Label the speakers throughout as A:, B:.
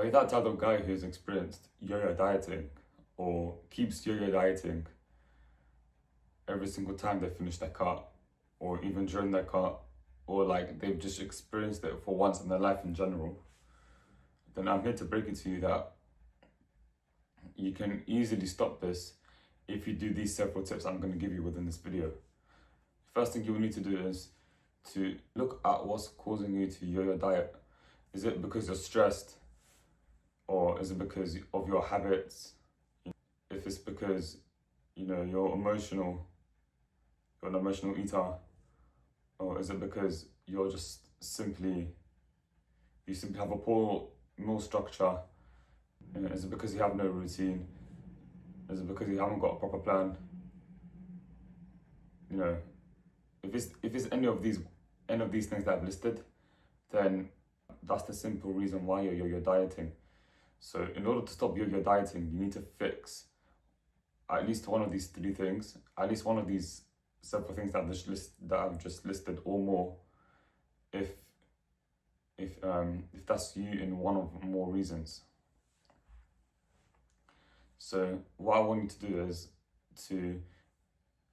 A: Are you that type of guy who's experienced yo-yo dieting or keeps yo-yo dieting every single time they finish their cut or even during their cut, or like they've just experienced it for once in their life in general? Then I'm here to break it to you that you can easily stop this if you do these several tips I'm going to give you within this video. First thing you will need to do is to look at what's causing you to yo-yo diet. Is it because you're stressed? Or is it because of your habits? If it's because, you're an emotional eater, or is it because you simply have a poor meal structure? Is it because you have no routine? Is it because you haven't got a proper plan? If it's any of these things that I've listed, then that's the simple reason why you're dieting. So in order to stop yo-yo dieting, you need to fix at least one of these three things, at least one of these several things that I've just listed, or more, if that's you in one of more reasons. So what I want you to do is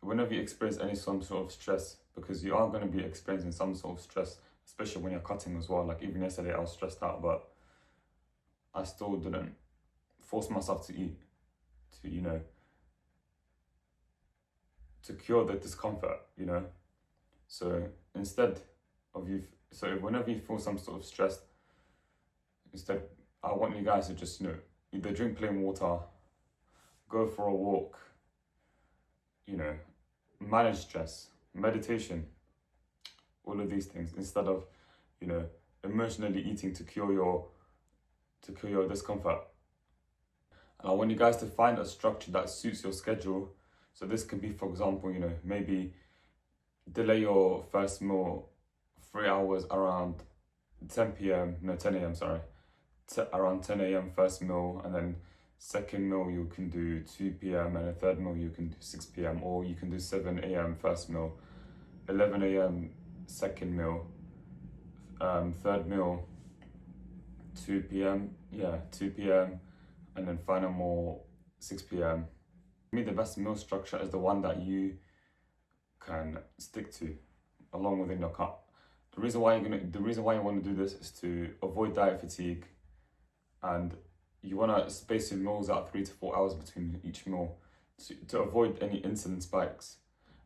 A: whenever you experience some sort of stress, because you are going to be experiencing some sort of stress, especially when you're cutting as well. Like even yesterday I was stressed out, but I still didn't force myself to eat, to cure the discomfort, So whenever you feel some sort of stress, I want you guys to just, either drink plain water, go for a walk, manage stress, meditation, all of these things, instead of, emotionally eating to cure your discomfort. And I want you guys to find a structure that suits your schedule. So this can be, for example, maybe delay your first meal 3 hours around 10 a.m, sorry. Around 10 a.m. first meal, and then second meal you can do 2 p.m, and a third meal you can do 6 p.m, or you can do 7 a.m. first meal, 11 a.m. second meal, third meal 2 p.m, and then final meal 6 p.m. For me, the best meal structure is the one that you can stick to along within your cut. The reason why you want to do this is to avoid diet fatigue, and you want to space your meals out 3 to 4 hours between each meal to avoid any insulin spikes,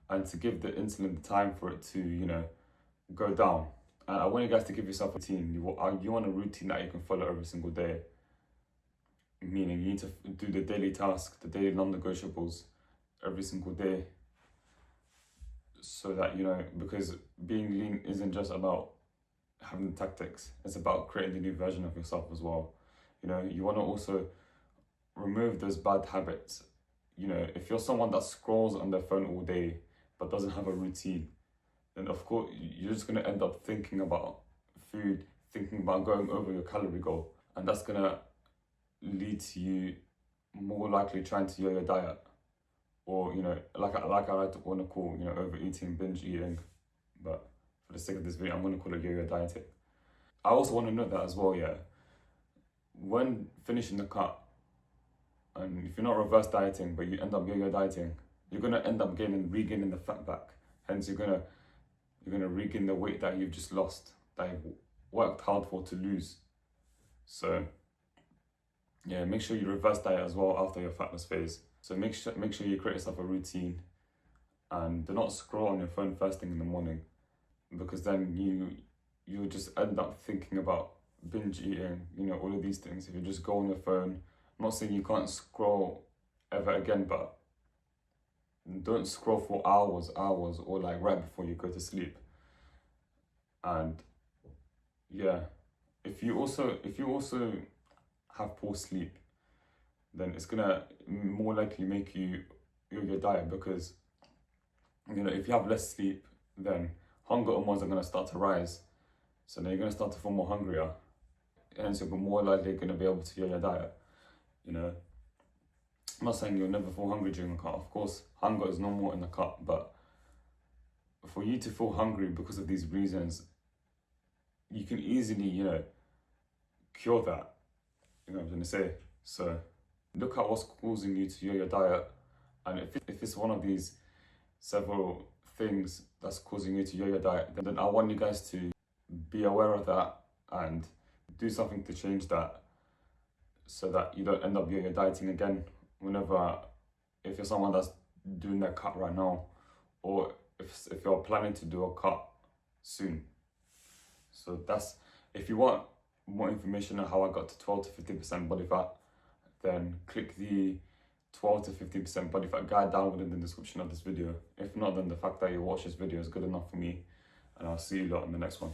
A: and to give the insulin the time for it to, go down. And I want you guys to give yourself a routine. You want a routine that you can follow every single day. Meaning you need to do the daily tasks, the daily non-negotiables every single day. So that, because being lean isn't just about having tactics, it's about creating the new version of yourself as well. You want to also remove those bad habits. If you're someone that scrolls on their phone all day but doesn't have a routine, then of course you're just going to end up thinking about food, thinking about going over your calorie goal, and that's going to lead to you more likely trying to yo-yo diet, or like I want to call overeating, binge eating, but for the sake of this video I'm going to call it yo-yo dieting. I also want to note that as well, when finishing the cut, and if you're not reverse dieting but you end up yo-yo dieting, you're going to end up regaining the fat back. Hence you're going to regain the weight that you've just lost, that you've worked hard for to lose. So make sure you reverse diet as well after your fatness phase. So make sure you create yourself a routine, and do not scroll on your phone first thing in the morning, because then you'll just end up thinking about binge eating, all of these things. If you just go on your phone, I'm not saying you can't scroll ever again, but don't scroll for hours, or like right before you go to sleep. And if you also have poor sleep, then it's gonna more likely make you yo-yo diet, because if you have less sleep, then hunger hormones are gonna start to rise. So then you're gonna start to feel more hungrier, hence you're more likely gonna be able to yo-yo diet. I'm not saying you'll never feel hungry during a cut. Of course, hunger is normal in the cut, but for you to feel hungry because of these reasons, you can easily, cure that. you know what I'm trying to say? So look at what's causing you to yo your diet, and if it's one of these several things that's causing you to yo your diet, then I want you guys to be aware of that and do something to change that, so that you don't end up yo-yo dieting again whenever, if you're someone that's doing that cut right now, or if you're planning to do a cut soon. So that's, if you want more information on how I got to 12 to 15% body fat, then click the 12 to 15% body fat guide down within the description of this video. If not, then the fact that you watch this video is good enough for me, and I'll see you lot in the next one.